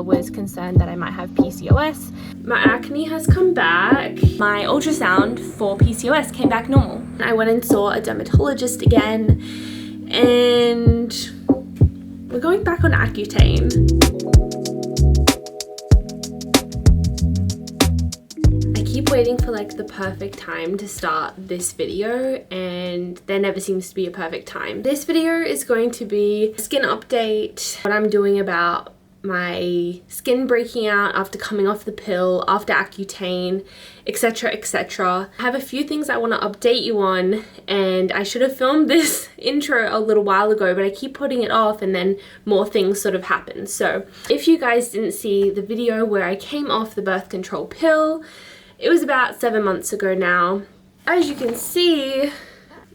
Was concerned that I might have PCOS. My acne has come back. My ultrasound for PCOS came back normal. I went and saw a dermatologist again, and we're going back on Accutane. I keep waiting for like the perfect time to start this video, and there never seems to be a perfect time. This video is going to be a skin update, what I'm doing about my skin breaking out after coming off the pill, after Accutane, etc, etc. I have a few things I want to update you on, and I should have filmed this intro a little while ago, but I keep putting it off and then more things sort of happen. So if you guys didn't see the video where I came off the birth control pill, it was about 7 months ago now. As you can see,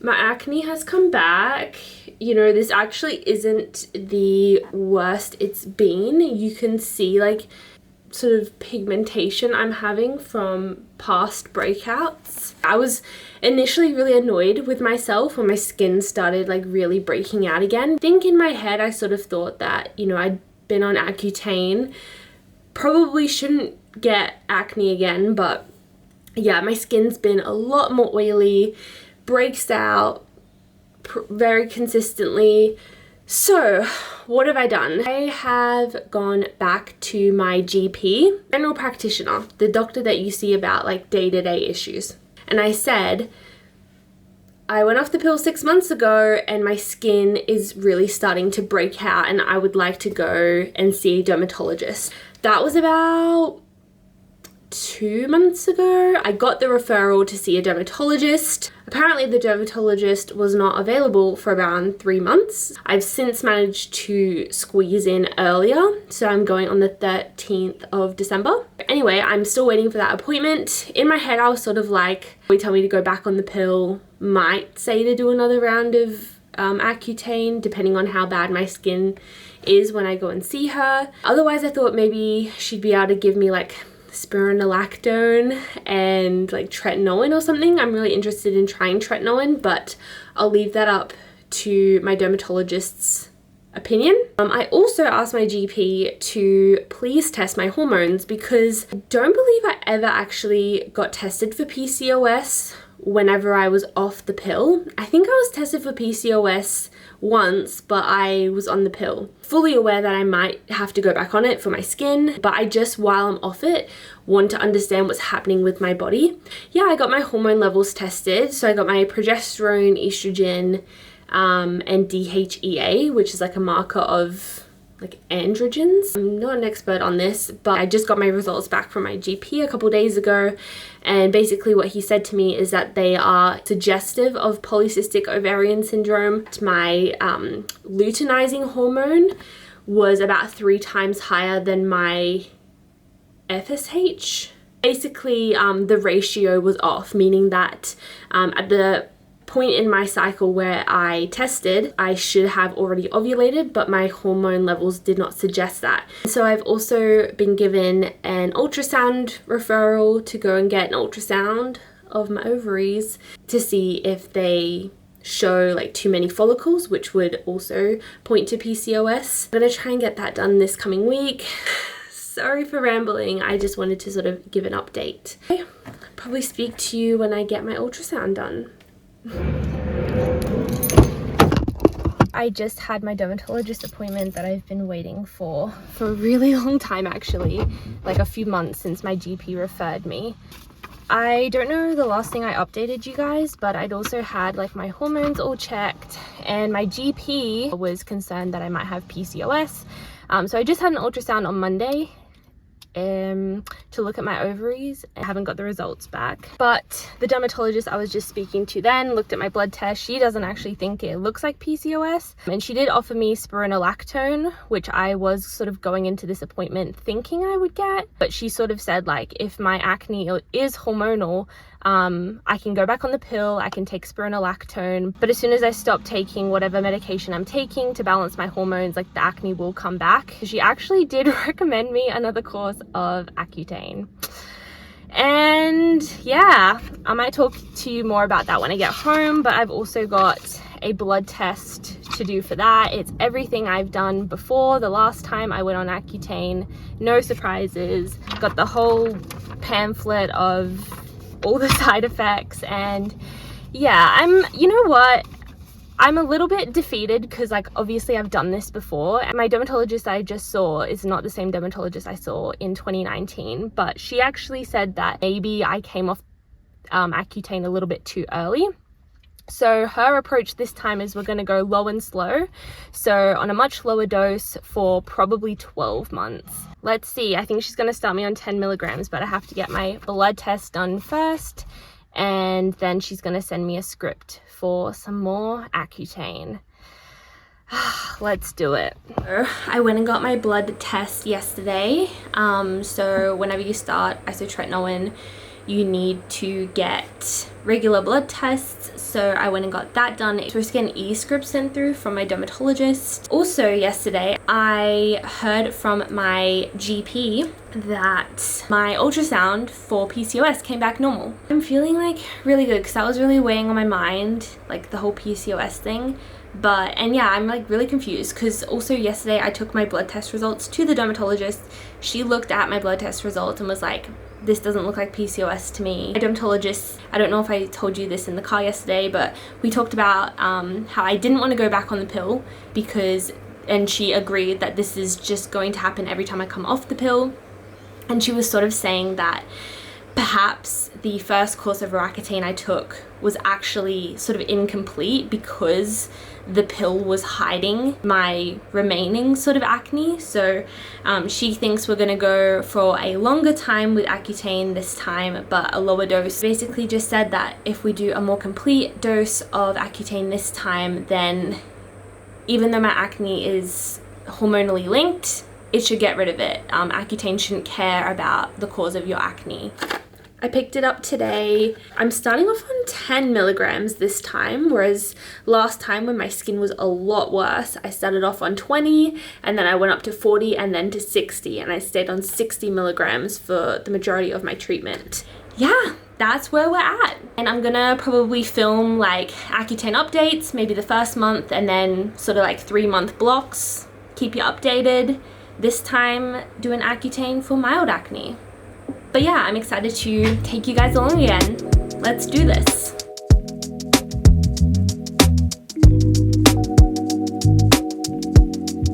my acne has come back. You know, this actually isn't the worst it's been. You can see like sort of pigmentation I'm having from past breakouts. I was initially really annoyed with myself when my skin started like really breaking out again. I think in my head I sort of thought that, you know, I'd been on Accutane, probably shouldn't get acne again, but yeah, my skin's been a lot more oily, breaks out very consistently. So what have I done? I have gone back to my GP, general practitioner, the doctor that you see about like day-to-day issues, and I said, I went off the pill 6 months ago and my skin is really starting to break out and I would like to go and see a dermatologist. That was about 2 months ago. I got the referral to see a dermatologist. Apparently the dermatologist was not available for around 3 months. I've since managed to squeeze in earlier, so I'm going on the 13th of December. Anyway, I'm still waiting for that appointment. In my head I was sort of like, we tell me to go back on the pill, might say to do another round of Accutane depending on how bad my skin is when I go and see her. Otherwise I thought maybe she'd be able to give me like spironolactone and like tretinoin or something. I'm really interested in trying tretinoin, but I'll leave that up to my dermatologist's opinion. I also asked my GP to please test my hormones because I don't believe I ever actually got tested for PCOS whenever I was off the pill. I think I was tested for PCOS once, but I was on the pill. Fully aware that I might have to go back on it for my skin, but I just, while I'm off it, want to understand what's happening with my body. Yeah, I got my hormone levels tested. So I got my progesterone, estrogen, and DHEA, which is like a marker of like androgens. I'm not an expert on this, but I just got my results back from my GP a couple days ago, and basically what he said to me is that they are suggestive of polycystic ovarian syndrome. My luteinizing hormone was about 3 times higher than my FSH. Basically the ratio was off, meaning that at the point in my cycle where I tested, I should have already ovulated, but my hormone levels did not suggest that. So I've also been given an ultrasound referral to go and get an ultrasound of my ovaries to see if they show like too many follicles, which would also point to PCOS. I'm gonna try and get that done this coming week. Sorry for rambling, I just wanted to sort of give an update. I'll probably speak to you when I get my ultrasound done. I just had my dermatologist appointment that I've been waiting for a really long time, actually, like a few months since my GP referred me. I don't know the last thing I updated you guys, but I'd also had like my hormones all checked, and my GP was concerned that I might have PCOS. So I just had an ultrasound on Monday to look at my ovaries. I haven't got the results back, but the dermatologist I was just speaking to then looked at my blood test. She doesn't actually think it looks like PCOS, and she did offer me spironolactone, which I was sort of going into this appointment thinking I would get, but she sort of said like, if my acne is hormonal, I can go back on the pill, I can take spironolactone, but as soon as I stop taking whatever medication I'm taking to balance my hormones, like the acne will come back. She actually did recommend me another course of Accutane. And yeah, I might talk to you more about that when I get home, but I've also got a blood test to do for that. It's everything I've done before. The last time I went on Accutane, no surprises, got the whole pamphlet of all the side effects. And yeah, you know what? I'm a little bit defeated because, like, obviously I've done this before. My dermatologist I just saw is not the same dermatologist I saw in 2019, but she actually said that maybe I came off Accutane a little bit too early. So her approach this time is we're going to go low and slow, so on a much lower dose for probably 12 months. Let's see, I think she's going to start me on 10 milligrams, but I have to get my blood test done first, and then she's going to send me a script for some more Accutane. Let's do it. I went and got my blood test yesterday. So whenever you start isotretinoin, you need to get regular blood tests. So I went and got that done. We're supposed to get an e-script sent through from my dermatologist. Also yesterday, I heard from my GP that my ultrasound for PCOS came back normal. I'm feeling like really good because that was really weighing on my mind, like the whole PCOS thing. And yeah, I'm like really confused because also yesterday I took my blood test results to the dermatologist. She looked at my blood test results and was like, this doesn't look like PCOS to me. My dermatologist, I don't know if I told you this in the car yesterday, but we talked about how I didn't want to go back on the pill and she agreed that this is just going to happen every time I come off the pill. And she was sort of saying that perhaps the first course of Roaccutane I took was actually sort of incomplete because the pill was hiding my remaining sort of acne. So she thinks we're gonna go for a longer time with Accutane this time, but a lower dose. Basically just said that if we do a more complete dose of Accutane this time, then even though my acne is hormonally linked, it should get rid of it. Accutane shouldn't care about the cause of your acne. I picked it up today. I'm starting off on 10 milligrams this time, whereas last time when my skin was a lot worse, I started off on 20 and then I went up to 40 and then to 60, and I stayed on 60 milligrams for the majority of my treatment. Yeah, that's where we're at. And I'm gonna probably film like Accutane updates, maybe the first month, and then sort of like 3-month blocks. Keep you updated. This time doing Accutane for mild acne. But yeah, I'm excited to take you guys along again. Let's do this.